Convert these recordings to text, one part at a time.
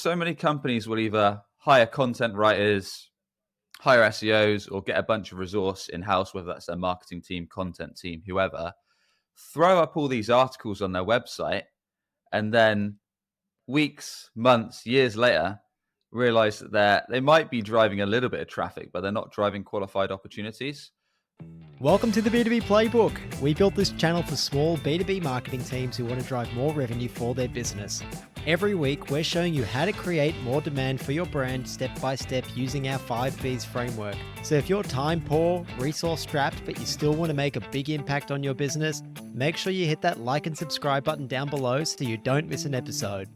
so many companies will either hire content writers, hire SEOs, or get a bunch of resource in-house, whether that's their marketing team, content team, whoever, throw up all these articles on their website, and then weeks, months, years later, realize that they might be driving a little bit of traffic, but they're not driving qualified opportunities. Welcome to the B2B Playbook. We built this channel for small B2B marketing teams who want to drive more revenue for their business. Every week, we're showing you how to create more demand for your brand step by step using our 5 Bs Framework. So if you're time poor, resource strapped, but you still want to make a big impact on your business, make sure you hit that like and subscribe button down below so you don't miss an episode.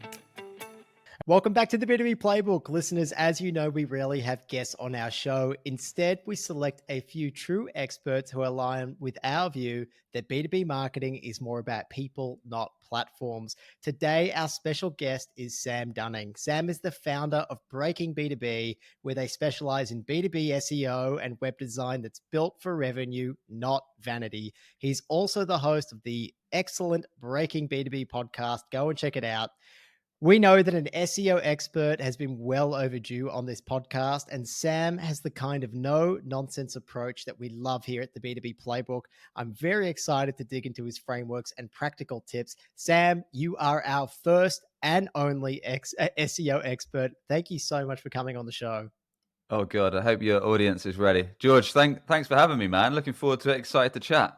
Welcome back to the B2B Playbook. Listeners, as you know, we rarely have guests on our show. Instead, we select a few true experts who align with our view that B2B marketing is more about people, not platforms. Today, our special guest is Sam Dunning. Sam is the founder of Breaking B2B, where they specialize in B2B SEO and web design that's built for revenue, not vanity. He's also the host of the excellent Breaking B2B podcast. Go and check it out. We know that an SEO expert has been well overdue on this podcast, and Sam has the kind of no-nonsense approach that we love here at the B2B Playbook. I'm very excited to dig into his frameworks and practical tips. Sam, you are our first and only SEO expert. Thank you so much for coming on the show. Oh God, I hope your audience is ready. George, thanks for having me, man. Looking forward to it. Excited to chat.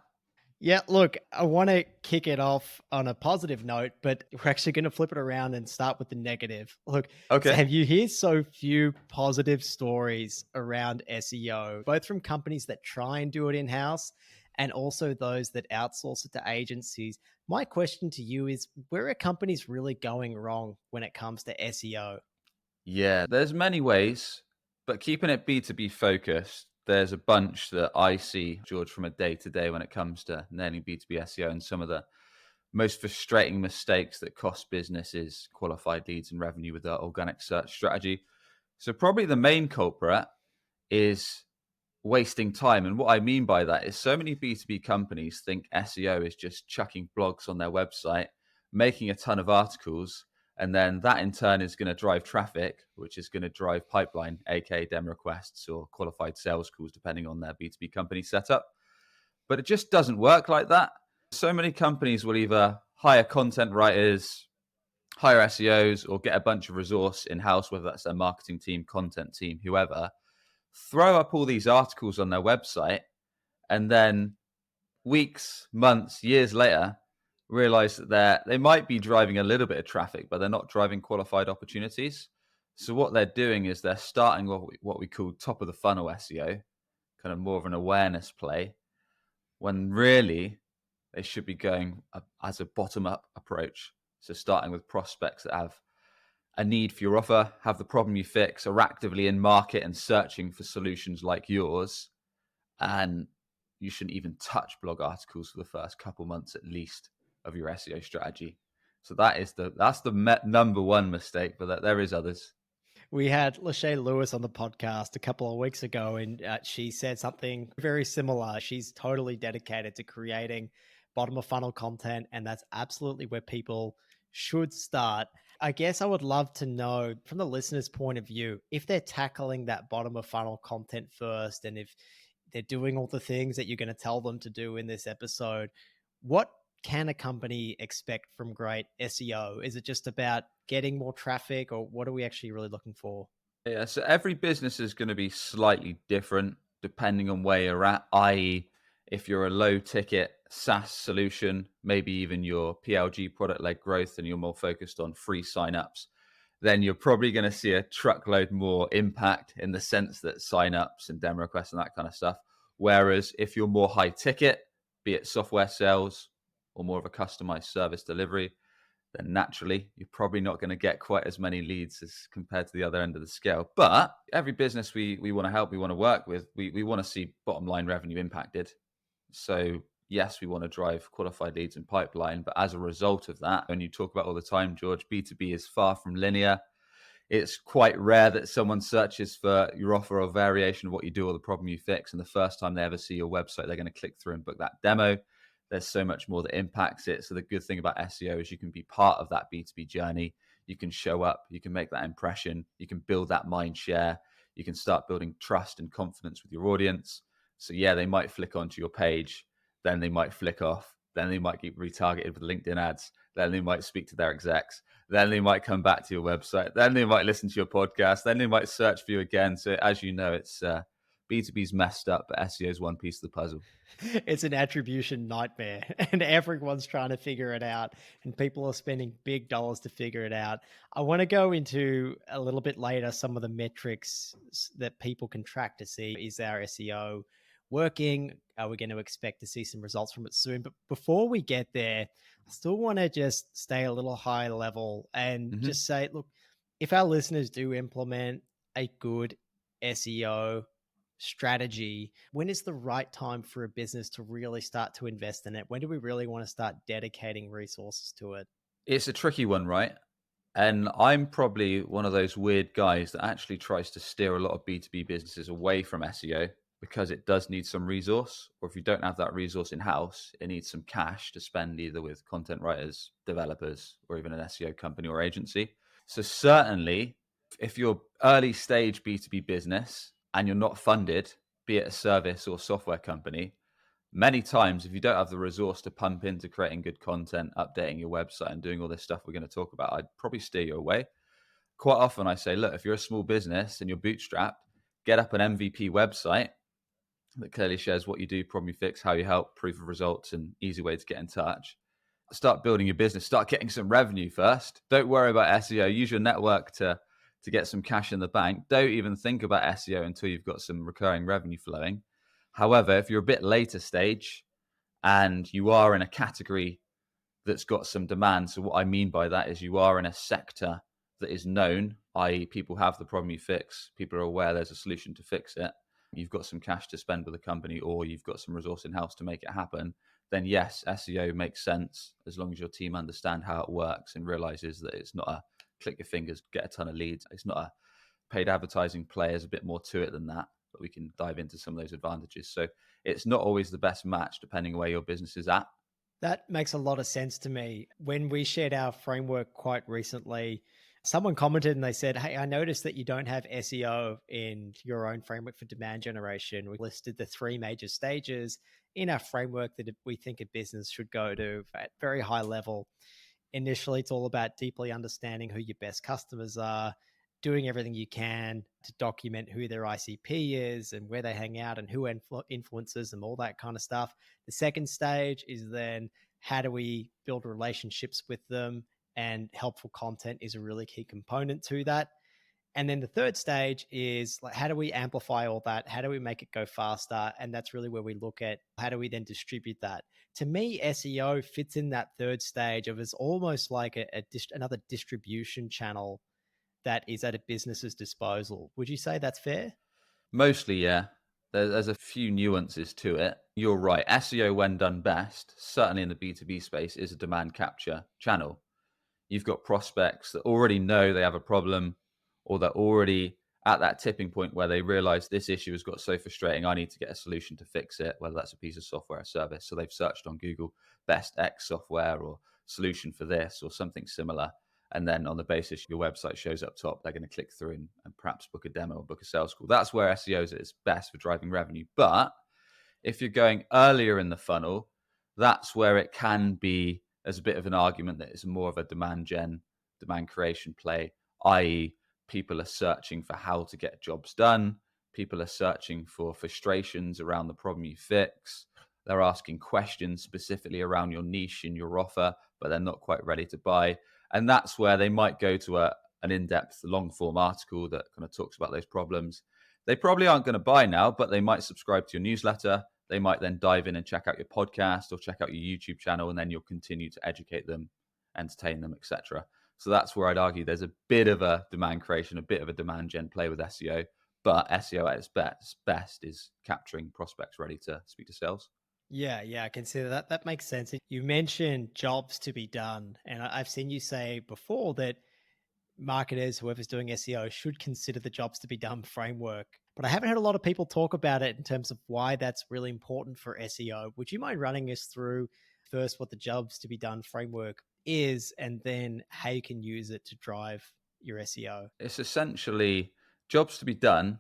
Yeah, look, I want to kick it off on a positive note, but we're actually going to flip it around and start with the negative. Look, Okay. Sam, you hear so few positive stories around SEO, both from companies that try and do it in-house and also those that outsource it to agencies. My question to you is, where are companies really going wrong when it comes to SEO? Yeah, there's many ways, but keeping it B2B focused, there's a bunch that I see, George, from a day to day when it comes to nailing B2B SEO and some of the most frustrating mistakes that cost businesses qualified leads and revenue with their organic search strategy. So probably the main culprit is wasting time. And what I mean by that is so many B2B companies think SEO is just chucking blogs on their website, making a ton of articles, and then that in turn is going to drive traffic, which is going to drive pipeline, aka demo requests or qualified sales calls, depending on their B2B company setup. But it just doesn't work like that. So many companies will either hire content writers, hire SEOs, or get a bunch of resource in-house, whether that's their marketing team, content team, whoever, throw up all these articles on their website, and then weeks, months, years later, realize that they might be driving a little bit of traffic, but they're not driving qualified opportunities. So what they're doing is they're starting what we call top of the funnel SEO, kind of more of an awareness play, when really they should be going as a bottom up approach. So starting with prospects that have a need for your offer, have the problem you fix, are actively in market and searching for solutions like yours. And you shouldn't even touch blog articles for the first couple months at least of your SEO strategy. So that's the number one mistake, but there is others. We had Lachey Lewis on the podcast a couple of weeks ago, and she said something very similar. She's totally dedicated to creating bottom of funnel content, and that's absolutely where people should start. I guess I would love to know from the listener's point of view, if they're tackling that bottom of funnel content first, and if they're doing all the things that you're going to tell them to do in this episode, what can a company expect from great SEO? Is it just about getting more traffic, or what are we actually really looking for? Yeah, so every business is going to be slightly different depending on where you're at, i.e., if you're a low ticket SaaS solution, maybe even your PLG product led growth, and you're more focused on free signups, then you're probably going to see a truckload more impact in the sense that signups and demo requests and that kind of stuff. Whereas if you're more high ticket, be it software sales or more of a customized service delivery, then naturally you're probably not going to get quite as many leads as compared to the other end of the scale. But every business we want to help, we want to work with, we want to see bottom line revenue impacted. So yes, we want to drive qualified leads and pipeline, but as a result of that, when you talk about all the time, George, B2B is far from linear. It's quite rare that someone searches for your offer or variation of what you do or the problem you fix, and the first time they ever see your website, they're going to click through and book that demo. There's so much more that impacts it. So the good thing about SEO is you can be part of that B2B journey. you can show up, you can make that impression, you can build that mind share, you can start building trust and confidence with your audience. So yeah, they might flick onto your page, then they might flick off, then they might get retargeted with LinkedIn ads, then they might speak to their execs, then they might come back to your website, then they might listen to your podcast, then they might search for you again. So as you know, it's B2B's messed up, but SEO is one piece of the puzzle. It's an attribution nightmare, and everyone's trying to figure it out, and people are spending big dollars to figure it out. I want to go into a little bit later some of the metrics that people can track to see, is our SEO working? Are we going to expect to see some results from it soon? But before we get there, I still want to just stay a little high level and Mhm. just say, look, if our listeners do implement a good SEO strategy, when is the right time for a business to really start to invest in it? When do we really want to start dedicating resources to it? It's a tricky one, right? And I'm probably one of those weird guys that actually tries to steer a lot of B2B businesses away from SEO because it does need some resource. Or if you don't have that resource in house, it needs some cash to spend either with content writers, developers, or even an SEO company or agency. So, certainly, if you're early stage B2B business and you're not funded, be it a service or software company, many times, if you don't have the resource to pump into creating good content, updating your website, and doing all this stuff we're going to talk about, I'd probably steer you away. Quite often, I say, look, if you're a small business and you're bootstrapped, get up an MVP website that clearly shares what you do, problem you fix, how you help, proof of results, and easy way to get in touch. Start building your business, start getting some revenue first. Don't worry about SEO. Use your network to get some cash in the bank. Don't even think about SEO until you've got some recurring revenue flowing. However, if you're a bit later stage, and you are in a category that's got some demand. So what I mean by that is you are in a sector that is known, i.e., people have the problem you fix, people are aware there's a solution to fix it. You've got some cash to spend with a company, or you've got some resource in house to make it happen. Then yes, SEO makes sense as long as your team understand how it works and realizes that it's not a click your fingers, get a ton of leads. It's not a paid advertising play. There's a bit more to it than that, but we can dive into some of those advantages. So it's not always the best match depending on where your business is at. That makes a lot of sense to me. When we shared our framework quite recently, someone commented and they said, "Hey, I noticed that you don't have SEO in your own framework for demand generation. We listed the three major stages in our framework that we think a business should go to at very high level. Initially, it's all about deeply understanding who your best customers are, doing everything you can to document who their ICP is and where they hang out and who influences them, all that kind of stuff. The second stage is then how do we build relationships with them? And helpful content is a really key component to that. And then the third stage is like, how do we amplify all that? How do we make it go faster? And that's really where we look at how do we then distribute that? To me, SEO fits in that third stage of it's almost like another distribution channel that is at a business's disposal. Would you say that's fair? Mostly, yeah. There's a few nuances to it. You're right. SEO, when done best, certainly in the B2B space, is a demand capture channel. You've got prospects that already know they have a problem, or they're already at that tipping point where they realize this issue has got so frustrating, I need to get a solution to fix it, whether that's a piece of software or service. So they've searched on Google best X software or solution for this or something similar. And then on the basis your website shows up top, they're going to click through and perhaps book a demo or book a sales call. That's where SEO is at its best for driving revenue. But if you're going earlier in the funnel, that's where it can be as a bit of an argument that it's more of a demand creation play, i.e., people are searching for how to get jobs done. People are searching for frustrations around the problem you fix. They're asking questions specifically around your niche and your offer, but they're not quite ready to buy. And that's where they might go to an in-depth, long-form article that kind of talks about those problems. They probably aren't going to buy now, but they might subscribe to your newsletter. They might then dive in and check out your podcast or check out your YouTube channel, and then you'll continue to educate them, entertain them, etc. So that's where I'd argue there's a bit of a demand creation, a bit of a demand gen play with SEO, but SEO at its best is capturing prospects ready to speak to sales. Yeah, I can see that. That makes sense. You mentioned jobs to be done, and I've seen you say before that marketers, whoever's doing SEO, should consider the jobs to be done framework. But I haven't heard a lot of people talk about it in terms of why that's really important for SEO. Would you mind running us through first what the jobs to be done framework is and then how you can use it to drive your SEO. It's essentially jobs to be done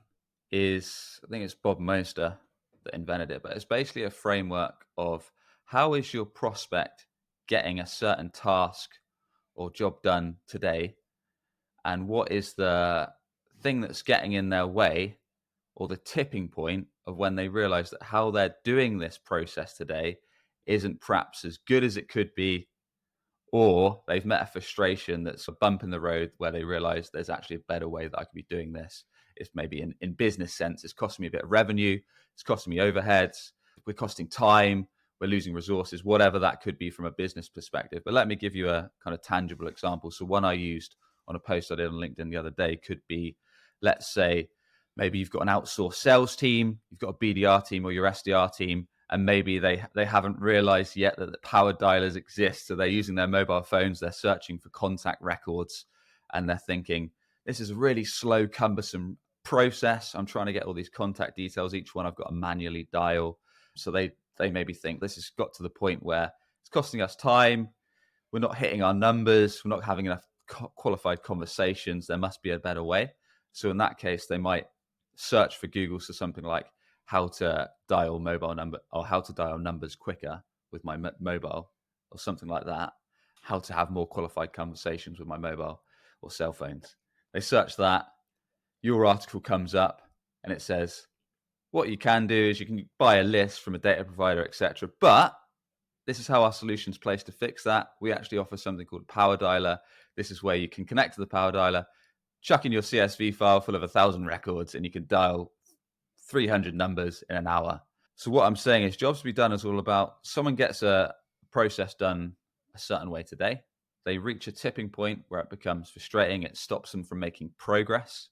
is, I think it's Bob Moster that invented it, but it's basically a framework of how is your prospect getting a certain task or job done today, and what is the thing that's getting in their way or the tipping point of when they realize that how they're doing this process today isn't perhaps as good as it could be, or they've met a frustration that's a bump in the road where they realize there's actually a better way that I could be doing this. It's maybe in business sense, it's costing me a bit of revenue, it's costing me overheads, we're costing time, we're losing resources, whatever that could be from a business perspective. But let me give you a kind of tangible example. So one I used on a post I did on LinkedIn the other day could be, let's say, maybe you've got an outsourced sales team, you've got a BDR team or your SDR team, and maybe they haven't realized yet that the power dialers exist. So they're using their mobile phones, they're searching for contact records, and they're thinking, this is a really slow, cumbersome process. I'm trying to get all these contact details. Each one I've got to manually dial. So they maybe think this has got to the point where it's costing us time. We're not hitting our numbers. We're not having enough qualified conversations. There must be a better way. So in that case, they might search for Google for something like how to dial mobile number or how to dial numbers quicker with my mobile or something like that. How to have more qualified conversations with my mobile or cell phones. They search that. Your article comes up and it says, what you can do is you can buy a list from a data provider, etc. But this is how our solution's placed to fix that. We actually offer something called Power Dialer. This is where you can connect to the Power Dialer, chuck in your CSV file full of 1,000 records, and you can dial 300 numbers in an hour. So what I'm saying is jobs to be done is all about someone gets a process done a certain way today. They reach a tipping point where it becomes frustrating. It stops them from making progress.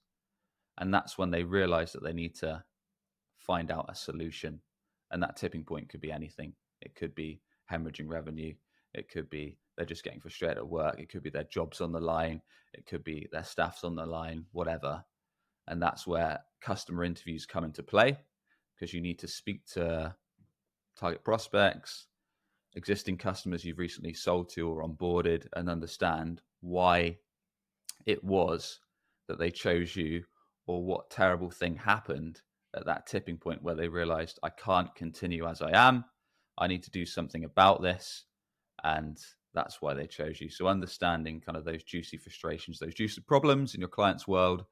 And that's when they realize that they need to find out a solution. And that tipping point could be anything. It could be hemorrhaging revenue. It could be they're just getting frustrated at work. It could be their job's on the line. It could be their staff's on the line, whatever. And that's where customer interviews come into play, because you need to speak to target prospects, existing customers you've recently sold to or onboarded, and understand why it was that they chose you, or what terrible thing happened at that tipping point where they realized, I can't continue as I am. I need to do something about this. And that's why they chose you. So understanding kind of those juicy frustrations, those juicy problems in your client's world,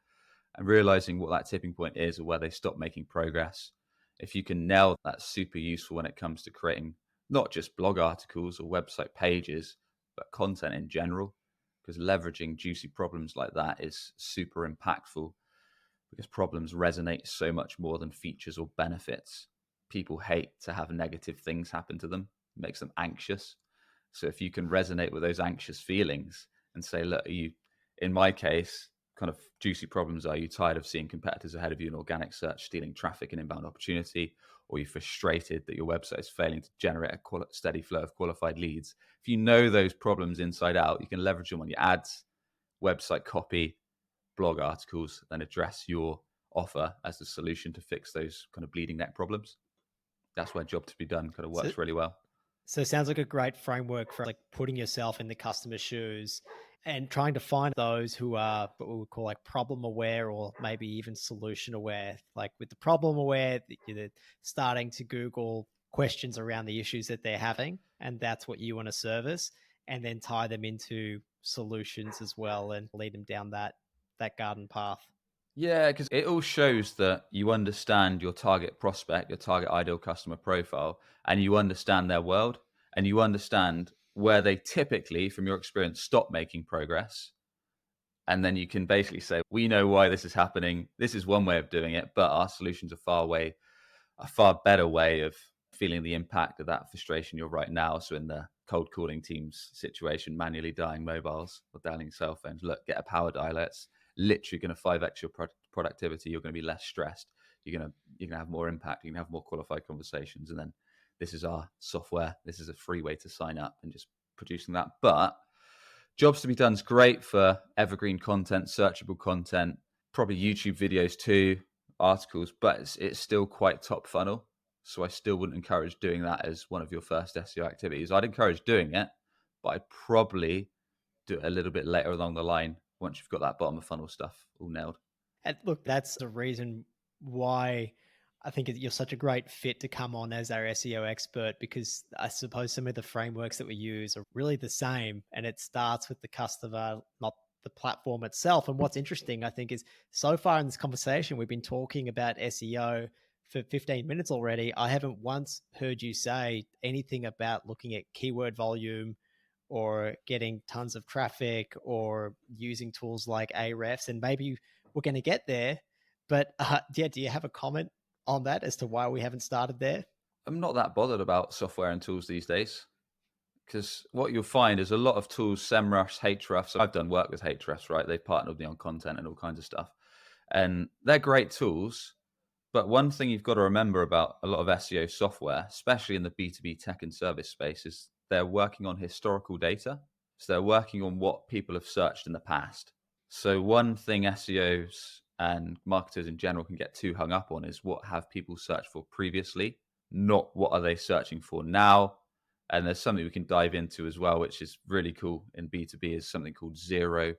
and realizing what that tipping point is or where they stop making progress. If you can nail that, that's super useful when it comes to creating not just blog articles or website pages, but content in general, because leveraging juicy problems like that is super impactful, because problems resonate so much more than features or benefits. People hate to have negative things happen to them. It makes them anxious. So if you can resonate with those anxious feelings and say, look, are you, in my case, kind of juicy problems, are you tired of seeing competitors ahead of you in organic search stealing traffic and inbound opportunity? Or are you frustrated that your website is failing to generate a steady flow of qualified leads? If you know those problems inside out, you can leverage them on your ads, website copy, blog articles, then address your offer as the solution to fix those kind of bleeding neck problems. That's where job to be done kind of works really well. So it sounds like a great framework for like putting yourself in the customer's shoes and trying to find those who are what we would call like problem aware, or maybe even solution aware. Like with the problem aware, you're starting to Google questions around the issues that they're having, and that's what you want to service, and then tie them into solutions as well and lead them down that garden path. Yeah, because it all shows that you understand your target prospect, your target ideal customer profile, and you understand their world, and you understand where they typically, from your experience, stop making progress. And then you can basically say, we know why this is happening. This is one way of doing it, but our solutions are a far better way of feeling the impact of that frustration you're right now. So in the cold calling team's situation, manually dialing mobiles or dialing cell phones, look, get a power dialer. It's literally going to 5x your productivity. You're going to be less stressed. You're going to have more impact. You can have more qualified conversations. And then this is our software. This is a free way to sign up and just producing that. But jobs to be done is great for evergreen content, searchable content, probably YouTube videos too, articles, but it's still quite top funnel. So I still wouldn't encourage doing that as one of your first SEO activities. I'd encourage doing it, but but I'd probably do it a little bit later along the line once you've got that bottom of funnel stuff all nailed. And look, that's the reason why I think you're such a great fit to come on as our SEO expert, because I suppose some of the frameworks that we use are really the same, and it starts with the customer, not the platform itself. And what's interesting, I think, is so far in this conversation, we've been talking about SEO for 15 minutes already. I haven't once heard you say anything about looking at keyword volume or getting tons of traffic or using tools like Ahrefs. And maybe we're going to get there. But yeah, do you have a comment on that as to why we haven't started there? I'm not that bothered about software and tools these days because what you'll find is a lot of tools, SEMrush, Hrefs. I've done work with Hrefs, right? They've partnered with me on content and all kinds of stuff. And they're great tools. But one thing you've got to remember about a lot of SEO software, especially in the B2B tech and service space, is they're working on historical data. So they're working on what people have searched in the past. So one thing SEOs and marketers in general can get too hung up on is what have people searched for previously, not what are they searching for now. And there's something we can dive into as well, which is really cool in B2B, is something called zero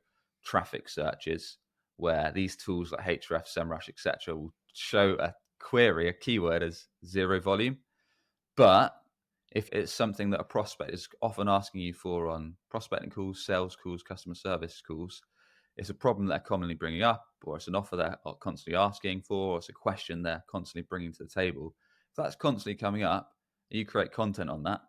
traffic searches, where these tools like Href, SEMrush, etc., will show a query, a keyword as zero volume. But if it's something that a prospect is often asking you for on prospecting calls, sales calls, customer service calls, it's a problem they're commonly bringing up, or it's an offer they're constantly asking for, or it's a question they're constantly bringing to the table. If that's constantly coming up, and you create content on that,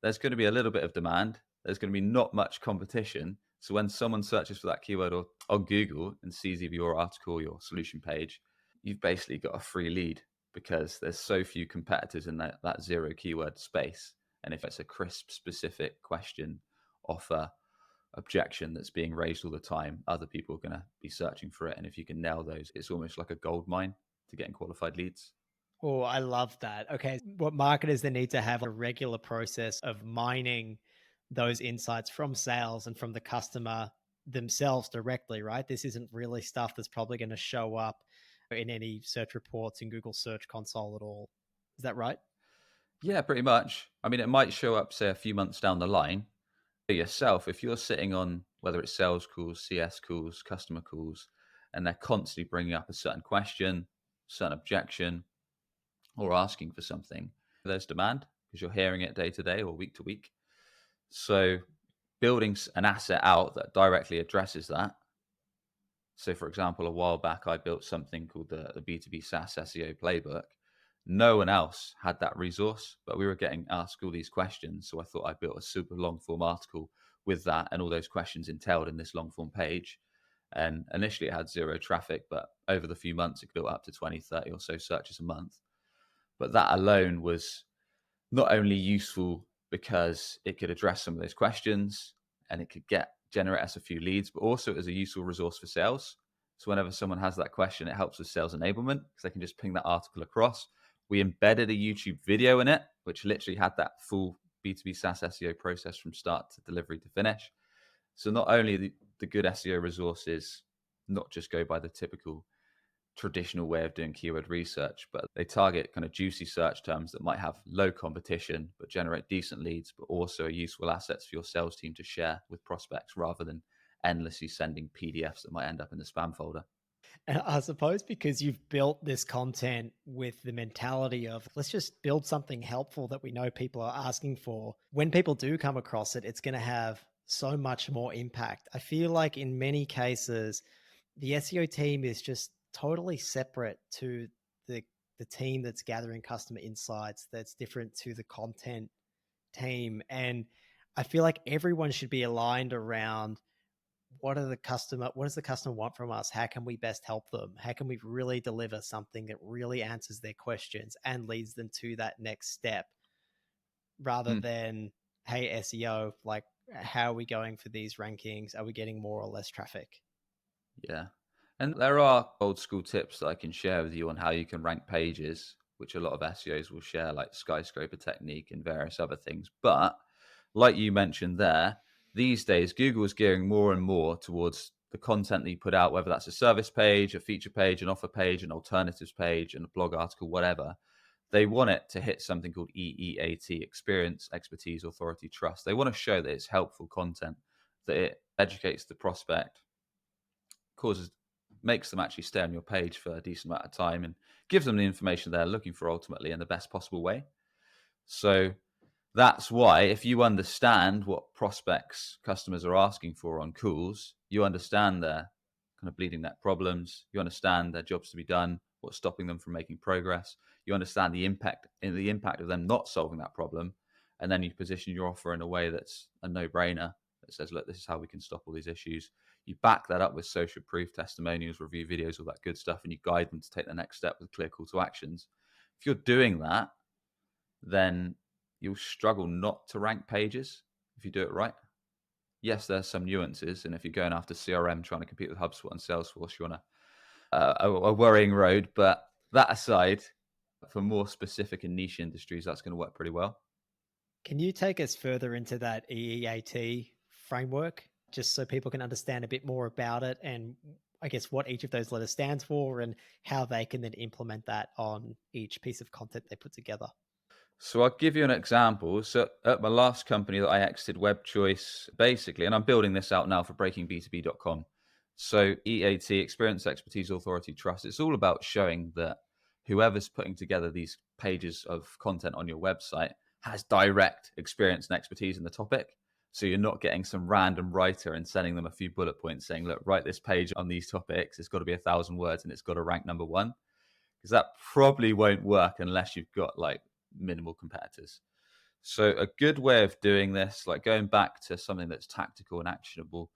there's going to be a little bit of demand. There's going to be not much competition. So when someone searches for that keyword or on Google and sees either your article or your solution page, you've basically got a free lead because there's so few competitors in that zero keyword space. And if it's a crisp, specific question, offer, objection that's being raised all the time, other people are going to be searching for it. And if you can nail those, it's almost like a gold mine to getting qualified leads. Oh, I love that. Okay. What marketers then need to have a regular process of mining those insights from sales and from the customer themselves directly, right? This isn't really stuff that's probably going to show up in any search reports in Google Search Console at all. Is that right? Yeah, pretty much. I mean, it might show up, say, a few months down the line. For yourself, if you're sitting on whether it's sales calls, CS calls, customer calls, and they're constantly bringing up a certain question, certain objection, or asking for something, there's demand because you're hearing it day to day or week to week. So building an asset out that directly addresses that. So, for example, a while back, I built something called the B2B SaaS SEO playbook. No one else had that resource, but we were getting asked all these questions. So I thought I built a super long form article with that and all those questions entailed in this long form page. And initially it had zero traffic, but over the few months, it built up to 20, 30 or so searches a month. But that alone was not only useful because it could address some of those questions and it could generate us a few leads, but also as a useful resource for sales. So whenever someone has that question, it helps with sales enablement because they can just ping that article across. We embedded a YouTube video in it, which literally had that full B2B SaaS SEO process from start to delivery to finish. So not only the good SEO resources, not just go by the typical traditional way of doing keyword research, but they target kind of juicy search terms that might have low competition, but generate decent leads, but also are useful assets for your sales team to share with prospects rather than endlessly sending PDFs that might end up in the spam folder. And I suppose because you've built this content with the mentality of let's just build something helpful that we know people are asking for. When people do come across it, it's going to have so much more impact. I feel like in many cases, the SEO team is just totally separate to the the team that's gathering customer insights, that's different to the content team. And I feel like everyone should be aligned around what does the customer want from us? How can we best help them? How can we really deliver something that really answers their questions and leads them to that next step rather Mm, than, hey, SEO, like, how are we going for these rankings? Are we getting more or less traffic? yeah. And there are old school tips that I can share with you on how you can rank pages, which a lot of SEOs will share, like skyscraper technique and various other things. But like you mentioned there, these days Google is gearing more and more towards the content that you put out, whether that's a service page, a feature page, an offer page, an alternatives page, and a blog article, whatever. they want it to hit something called EEAT, experience, expertise, authority, trust. They want to show that it's helpful content, that it educates the prospect, makes them actually stay on your page for a decent amount of time, and gives them the information they're looking for ultimately in the best possible way. So that's why, if you understand what prospects, customers are asking for on calls, you understand their kind of bleeding net problems, you understand their jobs to be done, what's stopping them from making progress, you understand the impact of them not solving that problem, and then you position your offer in a way that's a no-brainer that says, look, this is how we can stop all these issues. You back that up with social proof, testimonials, review videos, all that good stuff, and you guide them to take the next step with clear call to actions. If you're doing that, then you'll struggle not to rank pages if you do it right. Yes, there's some nuances, and if you're going after CRM trying to compete with HubSpot and Salesforce, you're on a worrying road. But that aside, for more specific and niche industries, that's going to work pretty well. Can you take us further into that EEAT framework, just so people can understand a bit more about it and I guess what each of those letters stands for and how they can then implement that on each piece of content they put together? So I'll give you an example. So at my last company that I exited, Web Choice, basically, and I'm building this out now for breakingb2b.com. So EAT, experience, expertise, authority, trust. It's all about showing that whoever's putting together these pages of content on your website has direct experience and expertise in the topic. So you're not getting some random writer and sending them a few bullet points saying, look, write this page on these topics. It's got to be 1,000 words and it's got to rank number one. Because that probably won't work unless you've got like minimal competitors. So a good way of doing this, like going back to something that's tactical and actionable,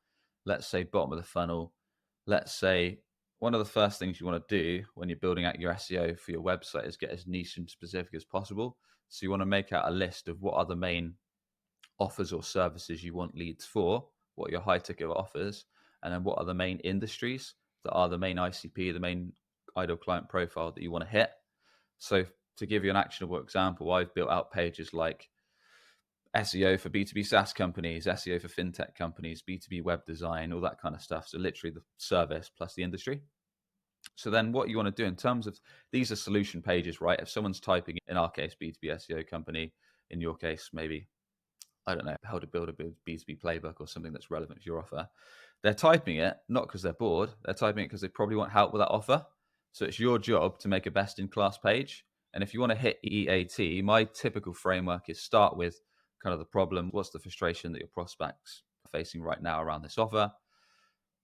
let's say bottom of the funnel, let's say one of the first things you want to do when you're building out your SEO for your website is get as niche and specific as possible. So you want to make out a list of what are the main offers or services you want leads for, what are your high ticket offers, and then what are the main industries that are the main ICP, the main ideal client profile that you want to hit. So to give you an actionable example, I've built out pages like SEO for B2B SaaS companies, SEO for fintech companies, B2B web design, all that kind of stuff. So literally the service plus the industry. So then what you want to do in terms of, these are solution pages, right? If someone's typing, in our case, B2B SEO company, in your case, maybe, I don't know, how to build a B2B playbook or something that's relevant to your offer. They're typing it not because they're bored. They're typing it because they probably want help with that offer. So it's your job to make a best-in-class page. And if you want to hit EAT, my typical framework is start with kind of the problem. What's the frustration that your prospects are facing right now around this offer?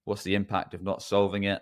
What's the impact of not solving it?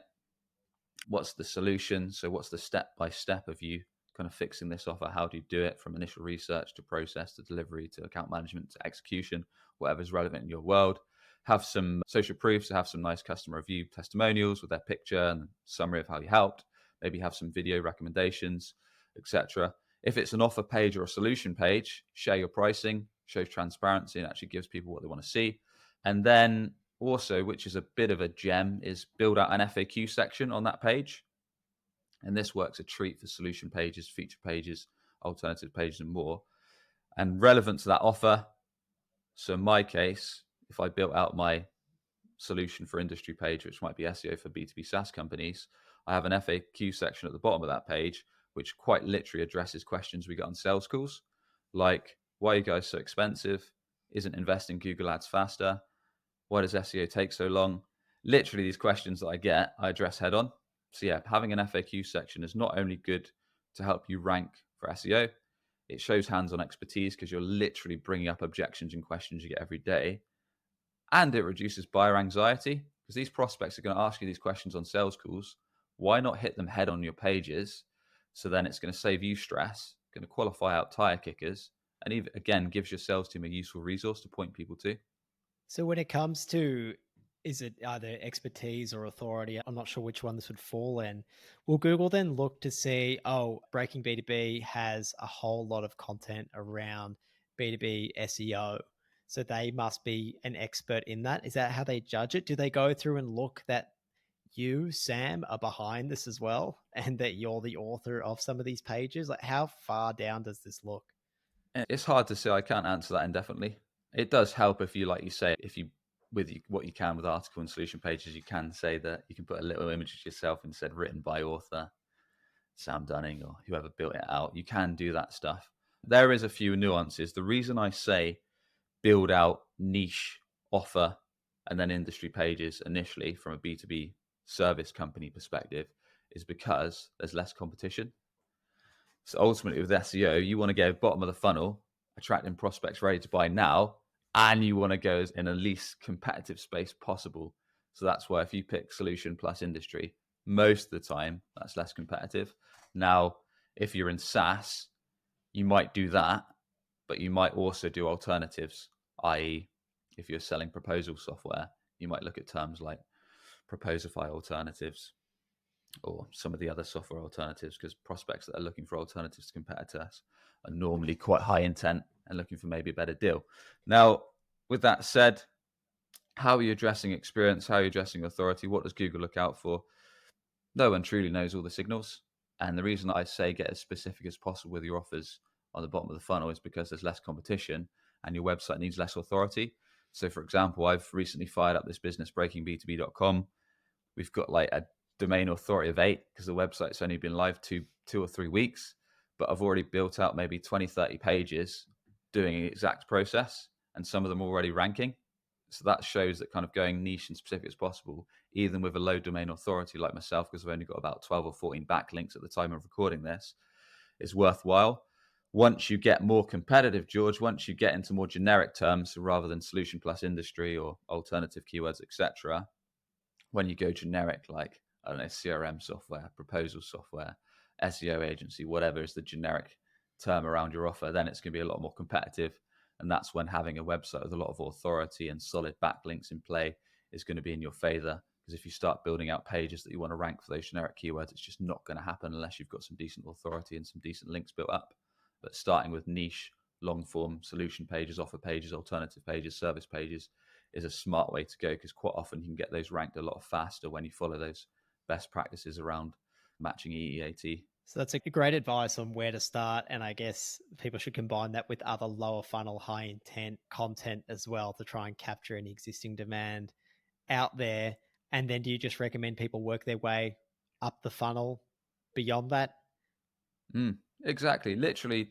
What's the solution? So what's the step-by-step of you kind of fixing this offer? How do you do it from initial research to process to delivery to account management to execution, whatever's relevant in your world? Have some social proofs, have some nice customer review testimonials with their picture and summary of how you helped. Maybe have some video recommendations, etc. If it's an offer page or a solution page, share your pricing, shows transparency, and actually gives people what they want to see. And then also, which is a bit of a gem, is build out an FAQ section on that page. And this works a treat for solution pages, feature pages, alternative pages, and more. And relevant to that offer. So in my case, if I built out my solution for industry page, which might be SEO for B2B SaaS companies, I have an FAQ section at the bottom of that page, which quite literally addresses questions we get on sales calls, like, why are you guys so expensive? Isn't investing Google ads faster? Why does SEO take so long? Literally, these questions that I get, I address head on. So yeah, having an FAQ section is not only good to help you rank for SEO, it shows hands-on expertise because you're literally bringing up objections and questions you get every day. And it reduces buyer anxiety because these prospects are going to ask you these questions on sales calls. Why not hit them head on your pages? So then it's going to save you stress, going to qualify out tire kickers, and even again gives your sales team a useful resource to point people to. So when it comes to, is it either expertise or authority? I'm not sure which one this would fall in. Will Google then look to see, oh, Breaking B2B has a whole lot of content around B2B SEO. So they must be an expert in that. Is that how they judge it? Do they go through and look that you, Sam, are behind this as well and that you're the author of some of these pages? Like, how far down does this look? It's hard to say. I can't answer that indefinitely. It does help if you, like you say, if you, what you can with article and solution pages, you can say that you can put a little image of yourself and said written by author. Sam Dunning or whoever built it out. You can do that stuff. There is a few nuances. The reason I say build out niche offer and then industry pages initially from a B2B service company perspective is because there's less competition. So ultimately with SEO, you want to go bottom of the funnel, attracting prospects ready to buy now, and you want to go in the least competitive space possible. So that's why if you pick solution plus industry, most of the time that's less competitive. Now, if you're in SaaS, you might do that, but you might also do alternatives, i.e., if you're selling proposal software, you might look at terms like Proposify alternatives or some of the other software alternatives, because prospects that are looking for alternatives to competitors are normally quite high intent and looking for maybe a better deal. Now, with that said, how are you addressing experience? How are you addressing authority? What does Google look out for? No one truly knows all the signals. And the reason I say get as specific as possible with your offers on the bottom of the funnel is because there's less competition and your website needs less authority. So, for example, I've recently fired up this business, breakingb2b.com. We've got like a domain authority of 8 because the website's only been live two or 3 weeks, but I've already built out maybe 20, 30 pages doing the exact process, and some of them already ranking. So that shows that kind of going niche and specific as possible, even with a low domain authority like myself, because I've only got about 12 or 14 backlinks at the time of recording this, is worthwhile. Once you get more competitive, George, once you get into more generic terms rather than solution plus industry or alternative keywords, etc., when you go generic, like, I don't know, CRM software, proposal software, SEO agency, whatever is the generic term around your offer, then it's going to be a lot more competitive. And that's when having a website with a lot of authority and solid backlinks in play is going to be in your favor. Because if you start building out pages that you want to rank for those generic keywords, it's just not going to happen unless you've got some decent authority and some decent links built up. But starting with niche, long form solution pages, offer pages, alternative pages, service pages is a smart way to go, because quite often you can get those ranked a lot faster when you follow those best practices around matching EEAT. So that's a great advice on where to start. And I guess people should combine that with other lower funnel, high intent content as well to try and capture any existing demand out there. And then do you just recommend people work their way up the funnel beyond that? Exactly. Literally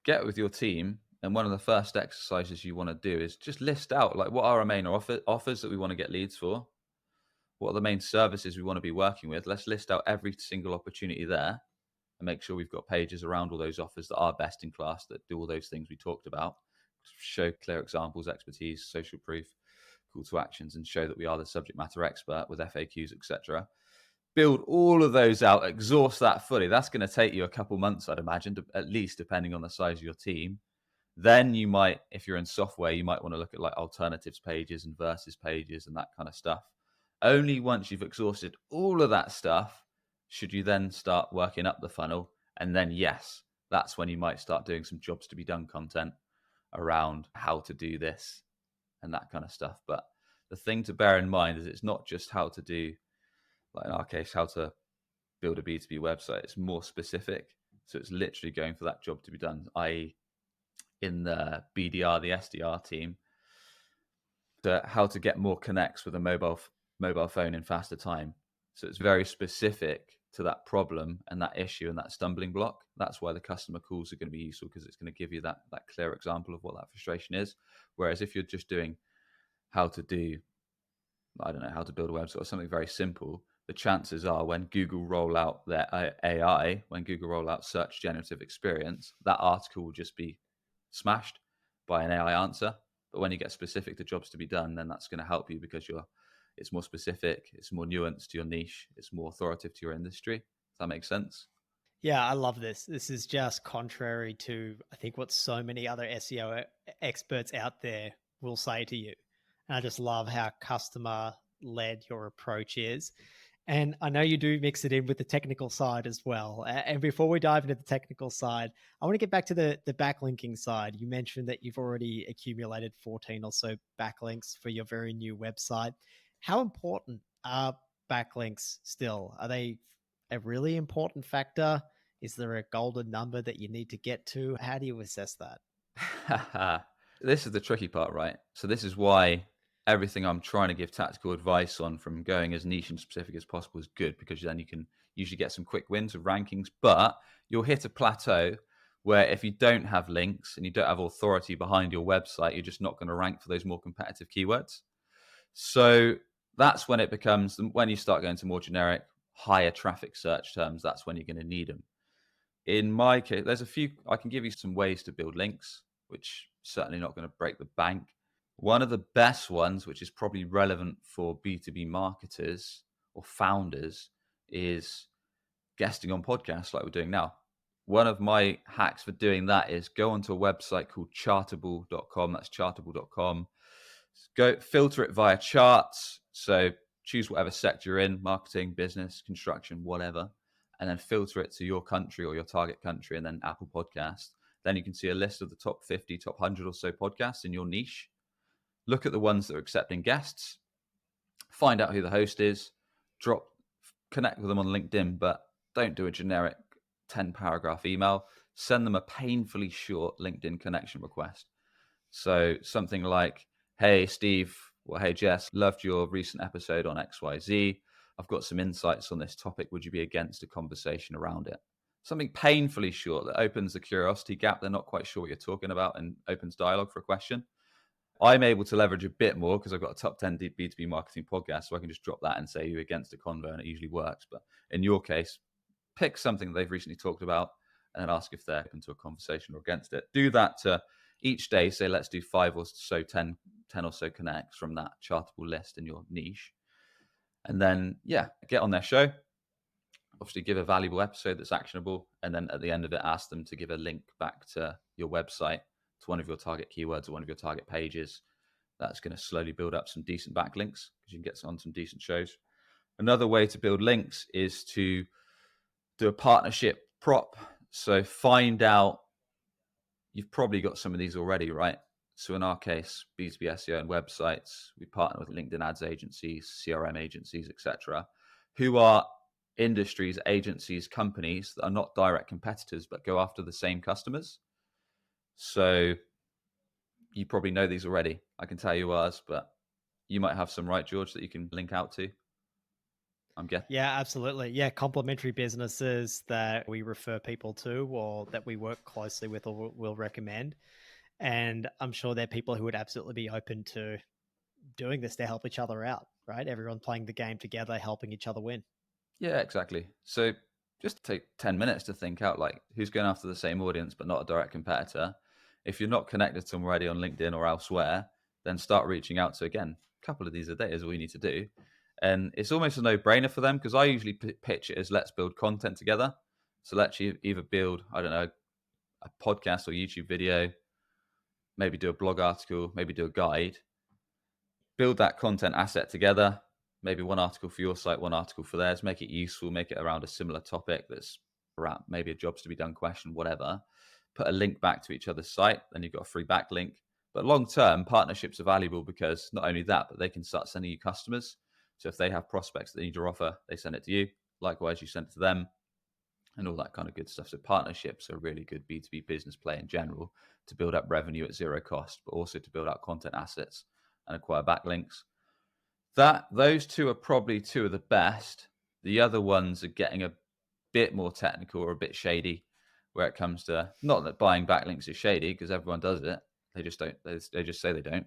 get with your team. And one of the first exercises you want to do is just list out like what are our main offers that we want to get leads for? What are the main services we want to be working with? Let's list out every single opportunity there and make sure we've got pages around all those offers that are best in class, that do all those things we talked about. Show clear examples, expertise, social proof, call to actions, and show that we are the subject matter expert with FAQs, etc. Build all of those out, exhaust that fully. That's going to take you a couple months, I'd imagine, at least, depending on the size of your team. Then you might, if you're in software, you might want to look at like alternatives pages and versus pages and that kind of stuff. Only once you've exhausted all of that stuff should you then start working up the funnel. And then, yes, that's when you might start doing some jobs to be done content around how to do this and that kind of stuff. But the thing to bear in mind is it's not just how to do, like in our case, how to build a B2B website. It's more specific. So it's literally going for that job to be done, i.e., in the BDR, the SDR team, to how to get more connects with a mobile phone in faster time. So it's very specific to that problem and that issue and that stumbling block. That's why the customer calls are going to be useful, because it's going to give you that clear example of what that frustration is. Whereas if you're just doing how to do, I don't know, how to build a website or something very simple, the chances are when Google roll out their AI, when Google roll out search generative experience, that article will just be smashed by an AI answer. But when you get specific to jobs to be done, then that's going to help you, because it's more specific, it's more nuanced to your niche, it's more authoritative to your industry. Does that make sense? Yeah, I love this. This is just contrary to, I think, what so many other SEO experts out there will say to you. And I just love how customer led your approach is. And I know you do mix it in with the technical side as well. And before we dive into the technical side, I want to get back to the backlinking side. You mentioned that you've already accumulated 14 or so backlinks for your very new website. How important are backlinks still? Are they a really important factor? Is there a golden number that you need to get to? How do you assess that? This is the tricky part, right? So this is why everything I'm trying to give tactical advice on, from going as niche and specific as possible, is good, because then you can usually get some quick wins with rankings. But you'll hit a plateau where if you don't have links and you don't have authority behind your website, you're just not going to rank for those more competitive keywords. So that's when it becomes, when you start going to more generic, higher traffic search terms, that's when you're going to need them. In my case, there's a few, I can give you some ways to build links, which certainly not going to break the bank. One of the best ones, which is probably relevant for B2B marketers or founders, is guesting on podcasts like we're doing now. One of my hacks for doing that is go onto a website called chartable.com. That's chartable.com. Go filter it via charts. So choose whatever sector you're in: marketing, business, construction, whatever, and then filter it to your country or your target country, and then Apple Podcast. Then you can see a list of the top 50, top 100 or so podcasts in your niche. Look at the ones that are accepting guests, find out who the host is, connect with them on LinkedIn, but don't do a generic 10 paragraph email. Send them a painfully short LinkedIn connection request. So something like, hey, Steve, or hey, Jess, loved your recent episode on XYZ. I've got some insights on this topic. Would you be against a conversation around it? Something painfully short that opens the curiosity gap. They're not quite sure what you're talking about and opens dialogue for a question. I'm able to leverage a bit more because I've got a top 10 B2B marketing podcast, so I can just drop that and say you're against a convo, and it usually works. But in your case, pick something they've recently talked about and then ask if they're open to a conversation or against it. Do that to each day. Say, let's do 5 or so, 10 or so connects from that chartable list in your niche. And then, yeah, get on their show. Obviously, give a valuable episode that's actionable. And then at the end of it, ask them to give a link back to your website, to one of your target keywords or one of your target pages. That's going to slowly build up some decent backlinks because you can get on some decent shows. Another way to build links is to do a partnership prop. So find out, you've probably got some of these already, right? So in our case, B2B SEO and websites, we partner with LinkedIn ads agencies, CRM agencies, etc., who are industries, agencies, companies that are not direct competitors, but go after the same customers. So you probably know these already. I can tell you ours, but you might have some, right, George, that you can link out to? I'm guessing. Yeah, absolutely. Yeah, complementary businesses that we refer people to or that we work closely with or will recommend. And I'm sure there are people who would absolutely be open to doing this to help each other out, right? Everyone playing the game together, helping each other win. Yeah, exactly. So just take 10 minutes to think out, like, who's going after the same audience but not a direct competitor. If you're not connected to them already on LinkedIn or elsewhere, then start reaching out to, again, a couple of these a day is all you need to do. And it's almost a no-brainer for them, because I usually pitch it as, let's build content together. So let's either build, I don't know, a podcast or YouTube video, maybe do a blog article, maybe do a guide, build that content asset together. Maybe one article for your site, one article for theirs. Make it useful, make it around a similar topic that's around maybe a jobs to be done question, whatever. Put a link back to each other's site, then you've got a free backlink. But long term, partnerships are valuable because not only that, but they can start sending you customers. So if they have prospects that they need your offer, they send it to you. Likewise, you send it to them, and all that kind of good stuff. So partnerships are a really good B2B business play in general, to build up revenue at zero cost, but also to build out content assets and acquire backlinks. Those two are probably two of the best. The other ones are getting a bit more technical or a bit shady, where it comes to, not that buying backlinks is shady, because everyone does it. They just don't. They just say they don't.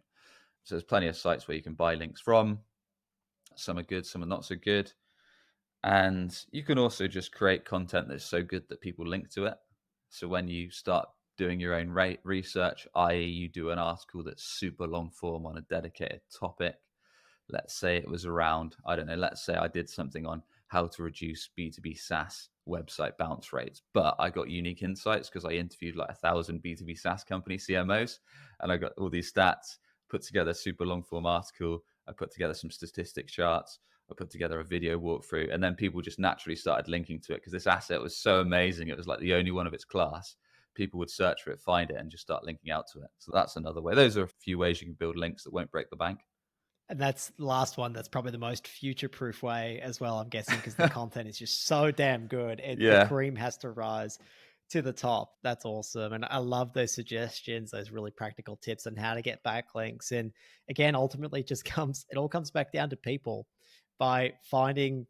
So there's plenty of sites where you can buy links from. Some are good, some are not so good. And you can also just create content that's so good that people link to it. So when you start doing your own research, i.e., you do an article that's super long form on a dedicated topic. Let's say it was around, I don't know, let's say I did something on how to reduce B2B SaaS website bounce rates, but I got unique insights because I interviewed like 1,000 B2B SaaS company CMOs, and I got all these stats, put together a super long form article. I put together some statistics charts. I put together a video walkthrough, and then people just naturally started linking to it because this asset was so amazing. It was like the only one of its class. People would search for it, find it, and just start linking out to it. So that's another way. Those are a few ways you can build links that won't break the bank. And that's the last one. That's probably the most future-proof way as well, I'm guessing, because the content is just so damn good. The Yeah. cream has to rise. to the top. That's awesome. And I love those suggestions, those really practical tips on how to get backlinks. And again, ultimately it all comes back down to people by finding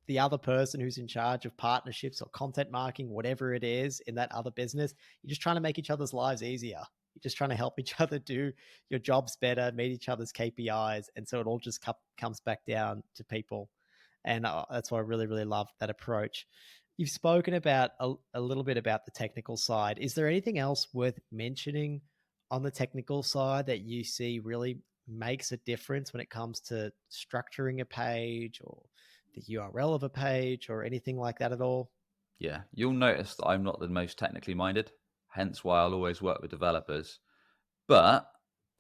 the other person who's in charge of partnerships or content marketing, whatever it is in that other business. You're just trying to make each other's lives easier. You're just trying to help each other do your jobs better, meet each other's KPIs. And so it all just comes back down to people. And that's why I really, really love that approach. You've spoken about a little bit about the technical side. Is there anything else worth mentioning on the technical side that you see really makes a difference when it comes to structuring a page or the URL of a page or anything like that at all? Yeah, you'll notice that I'm not the most technically minded, hence why I'll always work with developers. But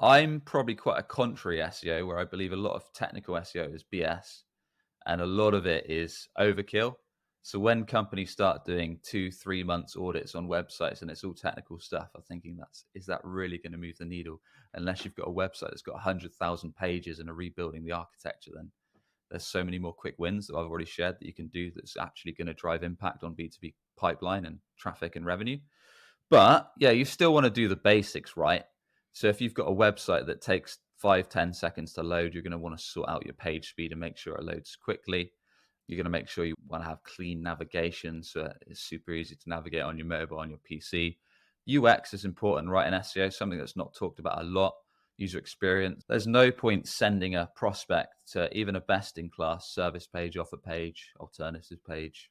I'm probably quite a contrary SEO where I believe a lot of technical SEO is BS and a lot of it is overkill. So when companies start doing 2-3 months audits on websites and it's all technical stuff, I'm thinking is that really going to move the needle? Unless you've got a website that's got 100,000 pages and are rebuilding the architecture, then there's so many more quick wins that I've already shared that you can do that's actually going to drive impact on B2B pipeline and traffic and revenue. But yeah, you still want to do the basics right. So if you've got a website that takes 5-10 seconds to load, you're going to want to sort out your page speed and make sure it loads quickly. You're going to make sure you want to have clean navigation so it's super easy to navigate on your mobile, on your PC. UX is important, right, in SEO, something that's not talked about a lot. User experience. There's no point sending a prospect to even a best-in-class service page, offer page, alternative page,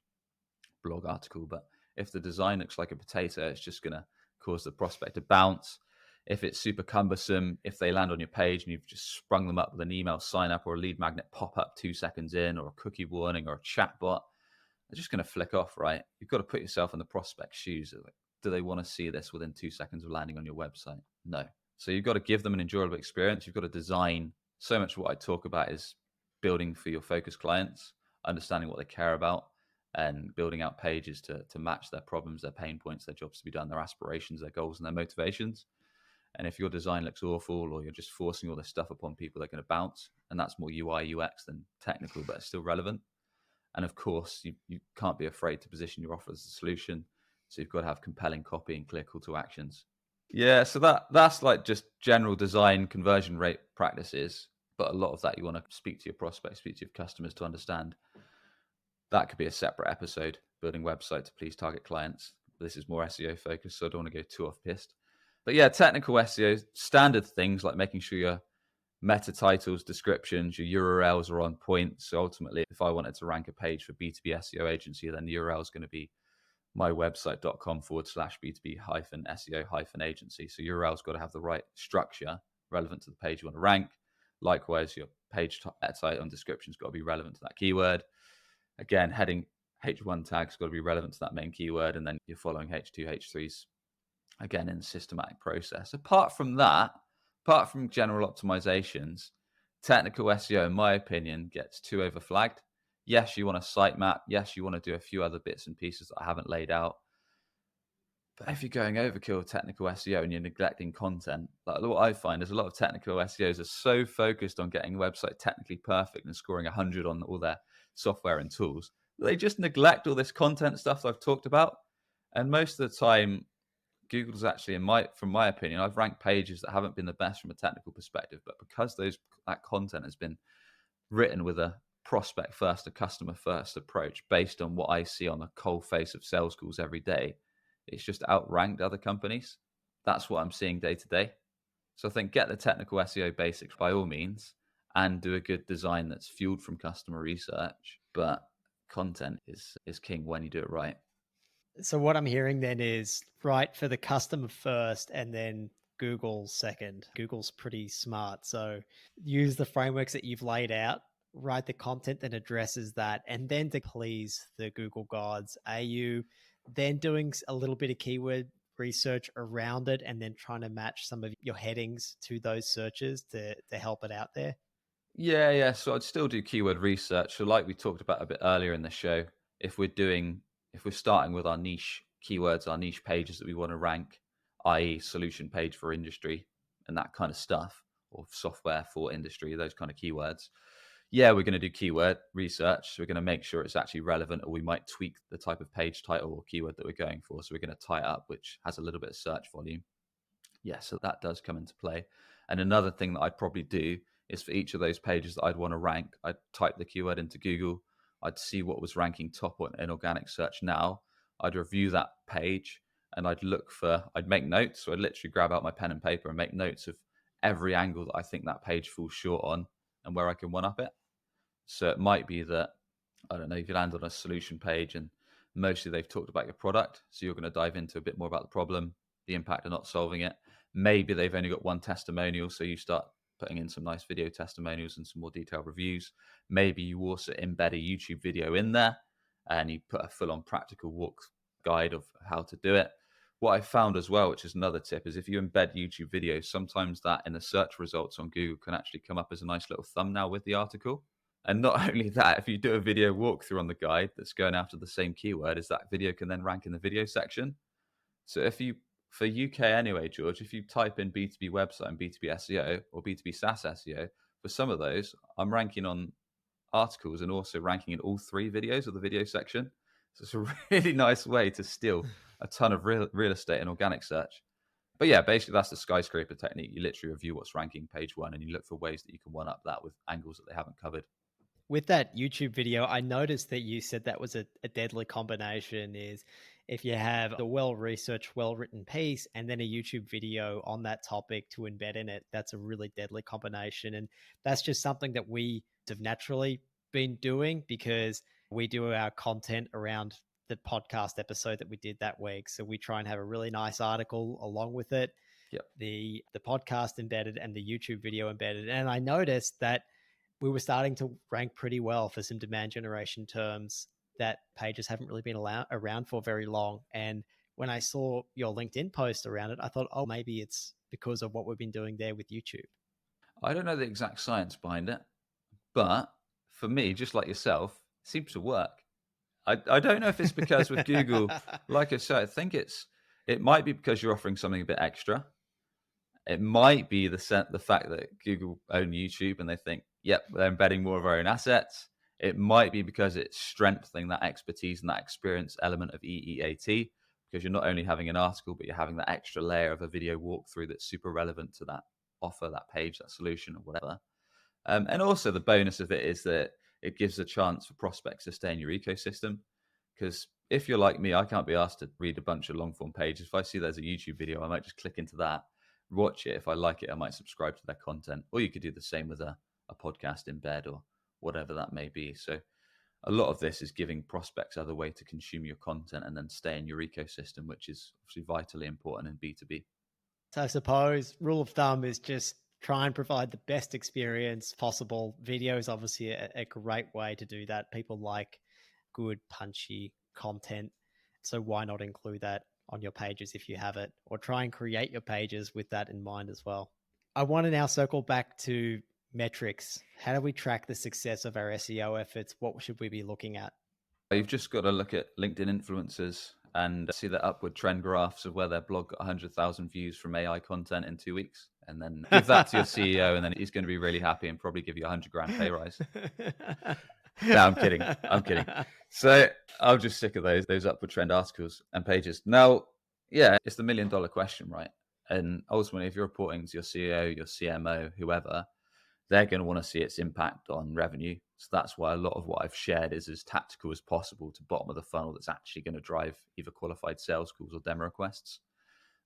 blog article, but if the design looks like a potato, it's just going to cause the prospect to bounce. If it's super cumbersome, if they land on your page and you've just sprung them up with an email sign up or a lead magnet pop up 2 seconds in, or a cookie warning or a chat bot, they're just going to flick off, right? You've got to put yourself in the prospect's shoes. Like, do they want to see this within 2 seconds of landing on your website? No. So you've got to give them an enjoyable experience. You've got to design. So much of what I talk about is building for your focus clients, understanding what they care about, and building out pages to match their problems, their pain points, their jobs to be done, their aspirations, their goals, and their motivations. And if your design looks awful or you're just forcing all this stuff upon people, they're going to bounce. And that's more UI, UX than technical, but it's still relevant. And of course, you can't be afraid to position your offer as a solution. So you've got to have compelling copy and clear call to actions. Yeah, so that's like just general design conversion rate practices. But a lot of that you want to speak to your prospects, speak to your customers to understand. That could be a separate episode, building website to please target clients. This is more SEO focused, so I don't want to go too off piste. But yeah, technical SEO, standard things like making sure your meta titles, descriptions, your URLs are on point. So ultimately, if I wanted to rank a page for B2B SEO agency, then the URL is going to be mywebsite.com/B2B SEO agency. So URL's got to have the right structure relevant to the page you want to rank. Likewise, your page title and description's got to be relevant to that keyword. Again, heading H1 tag's got to be relevant to that main keyword, and then you're following H2, H3s again in a systematic process. Apart from that, apart from general optimizations, technical SEO, in my opinion, gets too overflagged. Yes, you want a sitemap. Yes, you want to do a few other bits and pieces that I haven't laid out. But if you're going overkill with technical SEO and you're neglecting content, like what I find is a lot of technical SEOs are so focused on getting a website technically perfect and scoring 100 on all their software and tools, they just neglect all this content stuff that I've talked about. And most of the time, Google's actually, from my opinion, I've ranked pages that haven't been the best from a technical perspective, but because that content has been written with a prospect first, a customer first approach based on what I see on the cold face of sales calls every day, it's just outranked other companies. That's what I'm seeing day to day. So I think get the technical SEO basics by all means and do a good design that's fueled from customer research. But content is king when you do it right. So what I'm hearing then is right for the customer first and then Google second. Google's pretty smart. So use the frameworks that you've laid out, write the content that addresses that, and then to please the Google gods. Are you then doing a little bit of keyword research around it and then trying to match some of your headings to those searches to help it out there? Yeah. So I'd still do keyword research. So like we talked about a bit earlier in the show, if we're starting with our niche keywords, our niche pages that we want to rank, i.e. solution page for industry and that kind of stuff, or software for industry, those kind of keywords, Yeah, we're going to do keyword research. So we're going to make sure it's actually relevant, or we might tweak the type of page title or keyword that we're going for. So we're going to tie it up, which has a little bit of search volume. Yeah, so that does come into play. And another thing that I'd probably do is for each of those pages that I'd want to rank, I'd type the keyword into Google. I'd see what was ranking top in organic search now. I'd review that page and I'd make notes. So I'd literally grab out my pen and paper and make notes of every angle that I think that page falls short on and where I can one up it. So it might be that, I don't know, if you land on a solution page and mostly they've talked about your product. So you're going to dive into a bit more about the problem, the impact of not solving it. Maybe they've only got one testimonial. So you start putting in some nice video testimonials and some more detailed reviews. Maybe you also embed a YouTube video in there and you put a full on practical walk guide of how to do it. What I found as well, which is another tip, is if you embed YouTube videos, sometimes that in the search results on Google can actually come up as a nice little thumbnail with the article. And not only that, if you do a video walkthrough on the guide that's going after the same keyword, is that video can then rank in the video section. So if you, for UK anyway, George, if you type in B2B website and B2B SEO or B2B SaaS SEO, for some of those, I'm ranking on articles and also ranking in all three videos of the video section. So it's a really nice way to steal a ton of real estate in organic search. But yeah, basically that's the skyscraper technique. You literally review what's ranking page one and you look for ways that you can one up that with angles that they haven't covered. With that YouTube video, I noticed that you said that was a deadly combination is if you have a well-researched, well-written piece and then a YouTube video on that topic to embed in it, that's a really deadly combination. And that's just something that we have naturally been doing because we do our content around the podcast episode that we did that week. So we try and have a really nice article along with it, Yep. the podcast embedded and the YouTube video embedded. And I noticed that we were starting to rank pretty well for some demand generation terms that pages haven't really been around for very long. And when I saw your LinkedIn post around it, I thought, oh, maybe it's because of what we've been doing there with YouTube. I don't know the exact science behind it, but for me, just like yourself, it seems to work. I don't know if it's because with Google, like I said, I think it might be because you're offering something a bit extra. It might be the fact that Google own YouTube and they think, yep, they're embedding more of our own assets. It might be because it's strengthening that expertise and that experience element of EEAT, because you're not only having an article, but you're having that extra layer of a video walkthrough that's super relevant to that offer, that page, that solution, or whatever. And also the bonus of it is that it gives a chance for prospects to stay in your ecosystem. Because if you're like me, I can't be asked to read a bunch of long form pages. If I see there's a YouTube video, I might just click into that, watch it. If I like it, I might subscribe to their content. Or you could do the same with a podcast embed or whatever that may be. So a lot of this is giving prospects other way to consume your content and then stay in your ecosystem, which is obviously vitally important in B2B. So I suppose rule of thumb is just try and provide the best experience possible. Video is obviously a great way to do that. People like good, punchy content. So why not include that on your pages if you have it, or try and create your pages with that in mind as well. I want to now circle back to metrics. How do we track the success of our SEO efforts? What should we be looking at? You've just got to look at LinkedIn influencers and see the upward trend graphs of where their blog got 100,000 views from AI content in 2 weeks. And then give that to your CEO, and then he's going to be really happy and probably give you $100,000 pay rise. No, I'm kidding. I'm kidding. So I'm just sick of those upward trend articles and pages. Now, yeah, it's the $1 million question, right? And ultimately, if you're reporting to your CEO, your CMO, whoever, they're going to want to see its impact on revenue. So that's why a lot of what I've shared is as tactical as possible to bottom of the funnel that's actually going to drive either qualified sales calls or demo requests.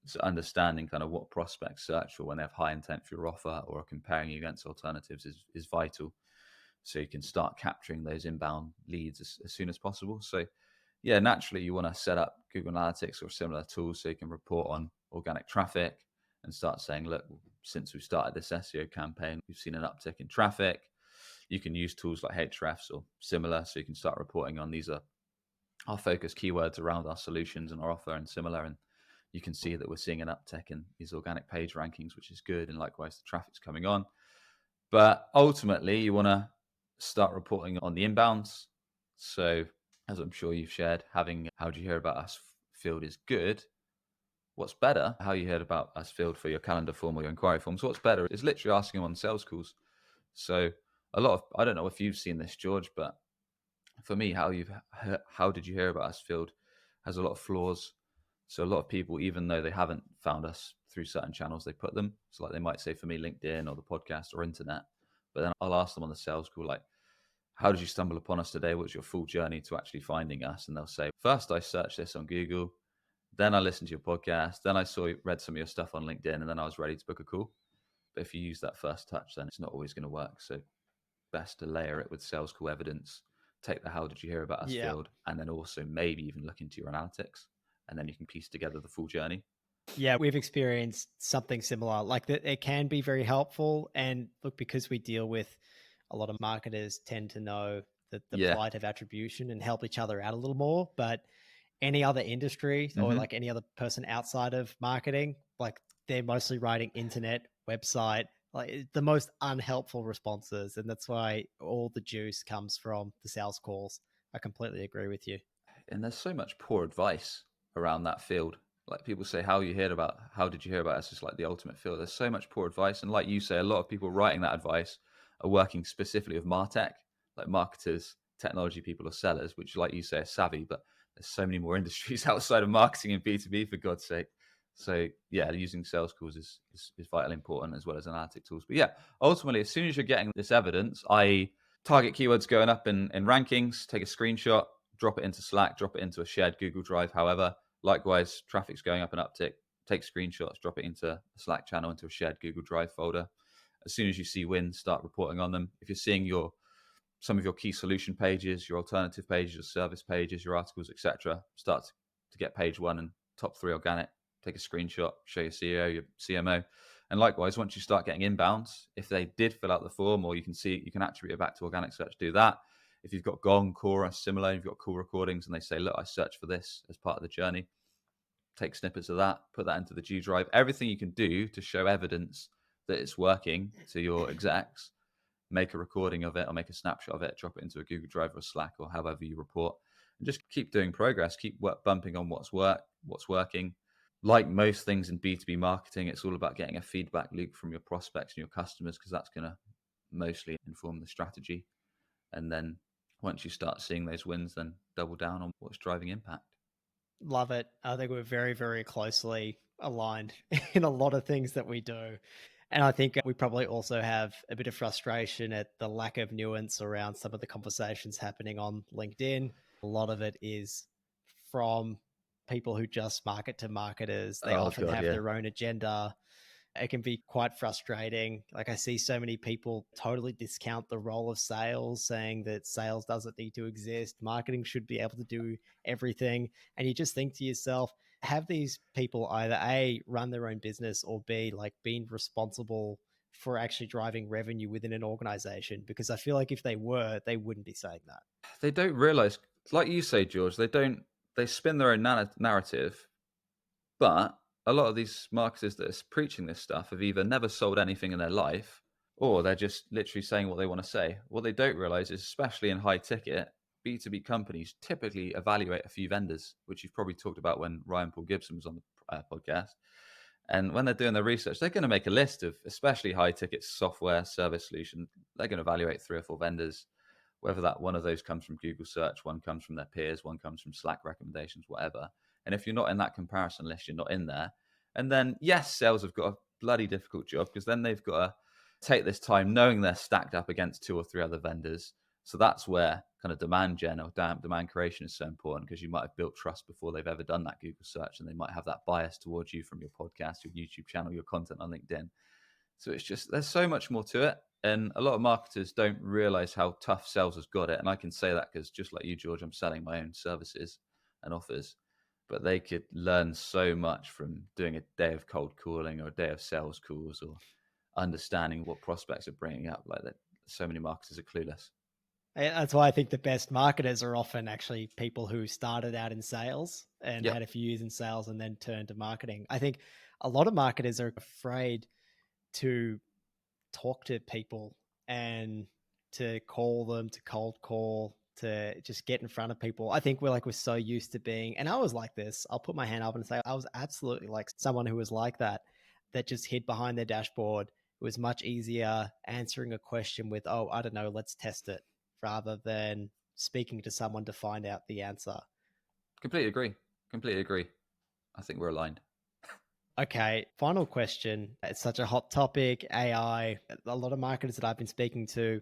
So understanding kind of what prospects search for when they have high intent for your offer or are comparing you against alternatives is vital. So you can start capturing those inbound leads as soon as possible. So yeah, naturally you want to set up Google Analytics or similar tools so you can report on organic traffic and start saying, look, since we started this SEO campaign, we've seen an uptick in traffic. You can use tools like Hrefs or similar, so you can start reporting on these are our focus keywords around our solutions and our offer and similar. And you can see that we're seeing an uptick in these organic page rankings, which is good. And likewise, the traffic's coming on. But ultimately, you want to start reporting on the inbounds. So as I'm sure you've shared, having how do you hear about us field is good. What's better, how you heard about us field for your calendar form or your inquiry form. So what's better is literally asking them on sales calls. So I don't know if you've seen this, George, but for me, how did you hear about us field has a lot of flaws. So a lot of people, even though they haven't found us through certain channels, they put them. So like they might say for me, LinkedIn or the podcast or internet, but then I'll ask them on the sales call, like, how did you stumble upon us today? What's your full journey to actually finding us? And they'll say, first I searched this on Google, then I listened to your podcast, then read some of your stuff on LinkedIn, and then I was ready to book a call. But if you use that first touch, then it's not always going to work. So best to layer it with sales call evidence, take the how did you hear about us Yeah. field, and then also maybe even look into your analytics, and then you can piece together the full journey. Yeah, we've experienced something similar. Like that, it can be very helpful. And look, because we deal with a lot of marketers, tend to know the Yeah. plight of attribution and help each other out a little more. But any other industry or Hmm. like any other person outside of marketing, like they're mostly writing internet, website, like the most unhelpful responses. And that's why all the juice comes from the sales calls. I completely agree with you. And there's so much poor advice around that field. Like people say, how did you hear about us? It's like the ultimate field. There's so much poor advice. And like you say, a lot of people writing that advice are working specifically with MarTech, like marketers, technology people, or sellers, which, like you say, are savvy. But there's so many more industries outside of marketing and B2B, for God's sake. So yeah, using sales calls is vitally important, as well as analytic tools. But yeah, ultimately, as soon as you're getting this evidence, i.e. target keywords going up in rankings, take a screenshot, drop it into Slack, drop it into a shared Google Drive. However, likewise, traffic's going up and uptick, take screenshots, drop it into a Slack channel, into a shared Google Drive folder. As soon as you see wins, start reporting on them. If you're seeing some of your key solution pages, your alternative pages, your service pages, your articles, etc., start to get page one and top 3 organic, take a screenshot, show your CEO, your CMO. And likewise, once you start getting inbounds, if they did fill out the form, or you can attribute it back to organic search, do that. If you've got Gong, Quora, similar, you've got call recordings, and they say, look, I searched for this as part of the journey, take snippets of that, put that into the G Drive. Everything you can do to show evidence that it's working to your execs, make a recording of it or make a snapshot of it, drop it into a Google Drive or Slack or however you report, and just keep doing progress, keep bumping on what's working. Like most things in B2B marketing, it's all about getting a feedback loop from your prospects and your customers, because that's going to mostly inform the strategy. And then once you start seeing those wins, then double down on what's driving impact. Love it. I think we're very, very closely aligned in a lot of things that we do. And I think we probably also have a bit of frustration at the lack of nuance around some of the conversations happening on LinkedIn. A lot of it is from people who just market to marketers. They Oh often God, have yeah. their own agenda. It can be quite frustrating. Like I see so many people totally discount the role of sales, saying that sales doesn't need to exist. Marketing should be able to do everything. And you just think to yourself, have these people either A, run their own business, or B, like being responsible for actually driving revenue within an organization? Because I feel like if they were, they wouldn't be saying that. They don't realize, like you say, George, they spin their own narrative. But a lot of these marketers that are preaching this stuff have either never sold anything in their life, or they're just literally saying what they want to say. What they don't realize is, especially in high ticket, B2B companies typically evaluate a few vendors, which you've probably talked about when Ryan Paul Gibson was on the podcast. And when they're doing their research, they're going to make a list of, especially high ticket software service solution. They're going to evaluate 3 or 4 vendors, whether that one of those comes from Google search, one comes from their peers, one comes from Slack recommendations, whatever. And if you're not in that comparison list, you're not in there. And then, yes, sales have got a bloody difficult job, because then they've got to take this time knowing they're stacked up against 2 or 3 other vendors. So that's where kind of demand gen or demand creation is so important, because you might have built trust before they've ever done that Google search, and they might have that bias towards you from your podcast, your YouTube channel, your content on LinkedIn. So it's just, there's so much more to it. And a lot of marketers don't realize how tough sales has got it. And I can say that because, just like you, George, I'm selling my own services and offers, but they could learn so much from doing a day of cold calling or a day of sales calls, or understanding what prospects are bringing up. Like that, so many marketers are clueless. That's why I think the best marketers are often actually people who started out in sales and Yep. had a few years in sales and then turned to marketing. I think a lot of marketers are afraid to talk to people and to call them, to cold call, to just get in front of people. I think we're so used to being, and I was like this, I'll put my hand up and say I was absolutely like someone who was like that, that just hid behind their dashboard, It was much easier answering a question with, oh, I don't know, let's test it, rather than speaking to someone to find out the answer. Completely agree. Completely agree. I think we're aligned. Okay, final question. It's such a hot topic, AI. A lot of marketers that I've been speaking to,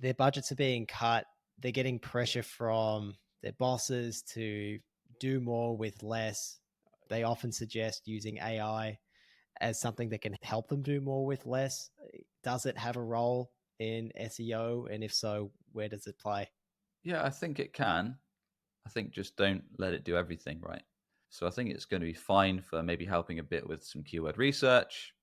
their budgets are being cut. They're getting pressure from their bosses to do more with less. They often suggest using AI as something that can help them do more with less. Does it have a role in SEO? And if so, where does it play? Yeah, I think it can. I think just don't let it do everything, right? So I think it's going to be fine for maybe helping a bit with some keyword research,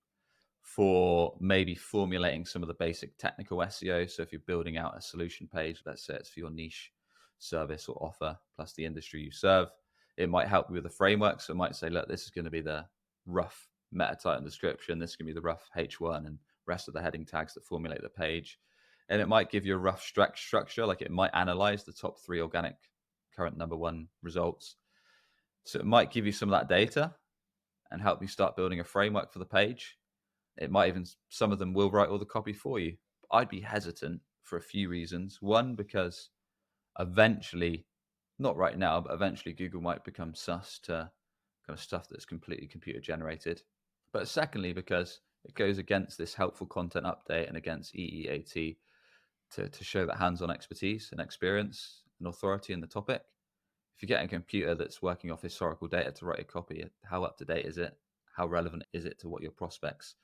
for maybe formulating some of the basic technical SEO. So if you're building out a solution page, let's say it's for your niche service or offer plus the industry you serve, it might help you with the framework. So it might say, look, this is going to be the rough meta title description. This is going to be the rough H1 and rest of the heading tags that formulate the page. And it might give you a rough structure, like it might analyze the top 3 organic current number 1 results. So it might give you some of that data and help you start building a framework for the page. It might even, some of them will write all the copy for you. I'd be hesitant for a few reasons. One, because eventually, not right now, but eventually Google might become sus to kind of stuff that's completely computer generated. But secondly, because it goes against this helpful content update and against EEAT to show that hands-on expertise and experience and authority in the topic. If you get a computer that's working off historical data to write a copy, how up to date is it? How relevant is it to what your prospects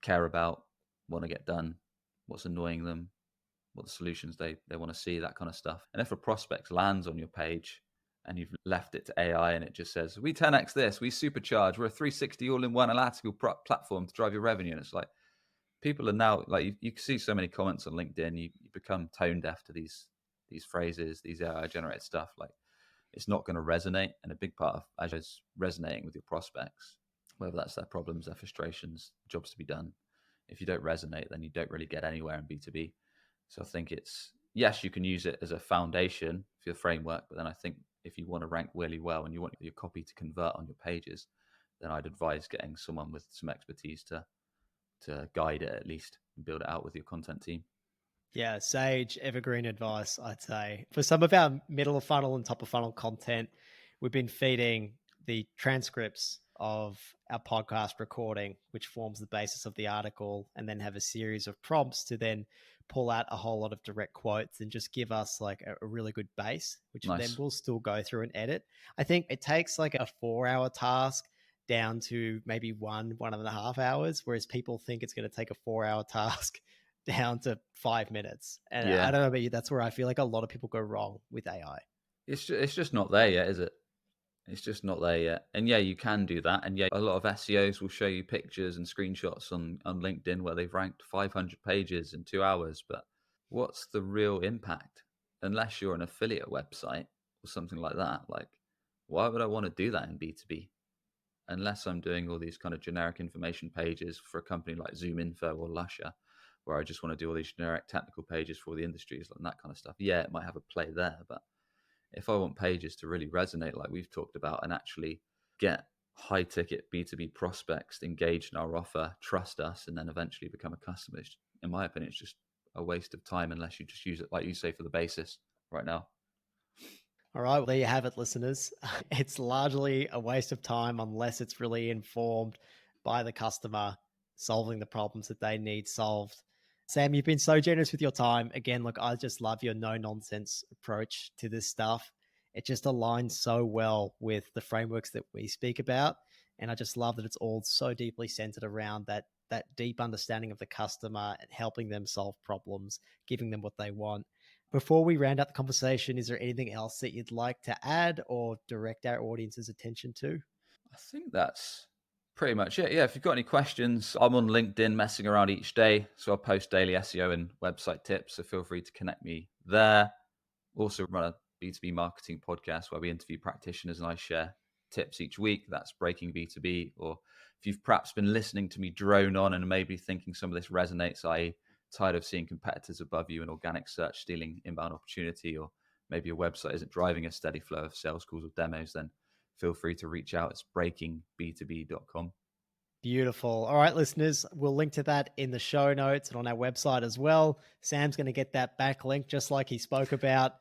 care about, want to get done, what's annoying them, what the solutions they want to see, that kind of stuff. And if a prospect lands on your page and you've left it to AI and it just says, we 10x this, we supercharge, we're a 360 all-in-one analytical platform to drive your revenue. And it's like, people are now, like, you see so many comments on LinkedIn, you become tone deaf to these phrases, these AI generated stuff. Like, it's not going to resonate. And a big part of Azure is resonating with your prospects, whether that's their problems, their frustrations, jobs to be done. If you don't resonate, then you don't really get anywhere in B2B. So I think it's, yes, you can use it as a foundation for your framework, but then I think if you want to rank really well and you want your copy to convert on your pages, then I'd advise getting someone with some expertise to guide it at least and build it out with your content team. Yeah, sage, evergreen advice, I'd say. For some of our middle of funnel and top of funnel content, we've been feeding the transcripts of our podcast recording, which forms the basis of the article, and then have a series of prompts to then pull out a whole lot of direct quotes and just give us like a really good base, which Nice. then we'll still go through and edit. I think it takes like a 4-hour task down to maybe 1.5 hours, whereas people think it's going to take a 4-hour task down to 5 minutes. And I don't know about you, that's where I feel like a lot of people go wrong with AI. It's just not there yet, is it? It's just not there yet. And yeah, you can do that. And yeah, a lot of SEOs will show you pictures and screenshots on LinkedIn where they've ranked 500 pages in 2 hours. But what's the real impact? Unless you're an affiliate website or something like that. Like, why would I want to do that in B2B? Unless I'm doing all these kind of generic information pages for a company like ZoomInfo or Lusher, where I just want to do all these generic technical pages for all the industries and that kind of stuff. Yeah, it might have a play there, but if I want pages to really resonate, like we've talked about, and actually get high ticket B2B prospects engaged in our offer, trust us, and then eventually become a customer, in my opinion, it's just a waste of time unless you just use it, like you say, for the basis right now. All right, well, there you have it, listeners. It's largely a waste of time unless it's really informed by the customer solving the problems that they need solved. Sam, you've been so generous with your time. Again, look, I just love your no nonsense approach to this stuff. It just aligns so well with the frameworks that we speak about. And I just love that it's all so deeply centered around that deep understanding of the customer and helping them solve problems, giving them what they want. Before we round out the conversation, is there anything else that you'd like to add or direct our audience's attention to? I think that's pretty much it. Yeah, if you've got any questions, I'm on LinkedIn messing around each day. So I'll post daily SEO and website tips. So feel free to connect me there. Also run a B2B marketing podcast where we interview practitioners and I share tips each week. That's Breaking B2B. Or if you've perhaps been listening to me drone on and maybe thinking some of this resonates, i.e. tired of seeing competitors above you in organic search stealing inbound opportunity, or maybe your website isn't driving a steady flow of sales calls or demos, then feel free to reach out. It's breakingb2b.com. Beautiful. All right, listeners, we'll link to that in the show notes and on our website as well. Sam's going to get that backlink just like he spoke about.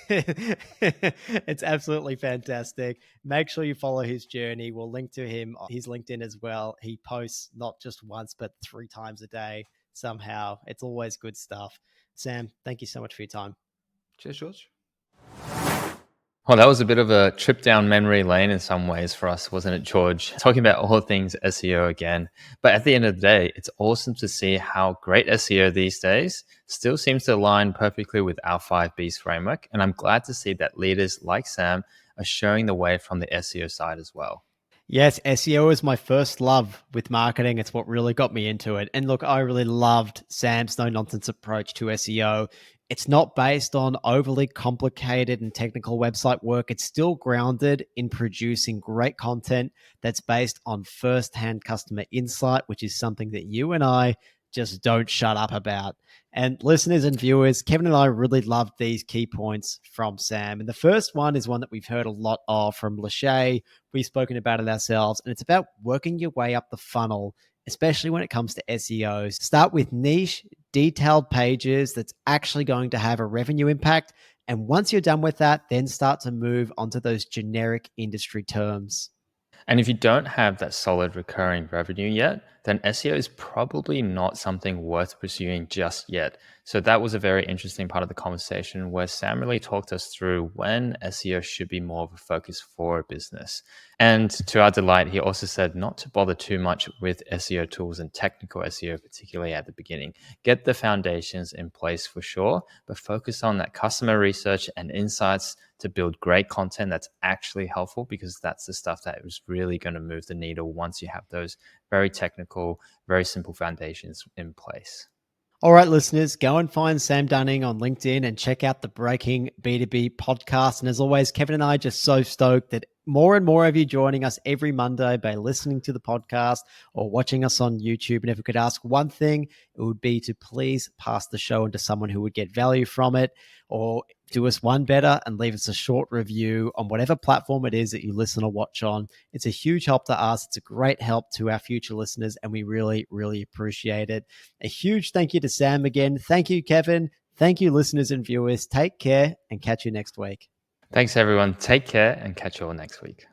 It's absolutely fantastic. Make sure you follow his journey. We'll link to him, his LinkedIn as well. He posts not just once, but 3 times a day somehow. It's always good stuff. Sam, thank you so much for your time. Cheers, George. Well, that was a bit of a trip down memory lane in some ways for us, wasn't it, George? Talking about all things SEO again. But at the end of the day, it's awesome to see how great SEO these days still seems to align perfectly with our 5Bs framework. And I'm glad to see that leaders like Sam are showing the way from the SEO side as well. Yes, SEO is my first love with marketing. It's what really got me into it. And look, I really loved Sam's no nonsense approach to SEO. It's not based on overly complicated and technical website work. It's still grounded in producing great content that's based on first-hand customer insight, which is something that you and I just don't shut up about. And listeners and viewers, Kevin and I really loved these key points from Sam. And the first one is one that we've heard a lot of from Lachey. We've spoken about it ourselves, and it's about working your way up the funnel, especially when it comes to SEO. Start with niche, detailed pages that's actually going to have a revenue impact. And once you're done with that, then start to move onto those generic industry terms. And if you don't have that solid recurring revenue yet, then SEO is probably not something worth pursuing just yet. So that was a very interesting part of the conversation where Sam really talked us through when SEO should be more of a focus for a business. And to our delight, he also said not to bother too much with SEO tools and technical SEO, particularly at the beginning. Get the foundations in place for sure, but focus on that customer research and insights to build great content that's actually helpful, because that's the stuff that is really going to move the needle once you have those very technical, very simple foundations in place. All right, listeners, go and find Sam Dunning on LinkedIn and check out the Breaking B2B podcast. And as always, Kevin and I are just so stoked that more and more of you joining us every Monday by listening to the podcast or watching us on YouTube. And if we could ask one thing, it would be to please pass the show on to someone who would get value from it, or do us one better and leave us a short review on whatever platform it is that you listen or watch on. It's a huge help to us. It's a great help to our future listeners, and we really, really appreciate it. A huge thank you to Sam again. Thank you, Kevin. Thank you, listeners and viewers. Take care and catch you next week. Thanks, everyone. Take care and catch you all next week.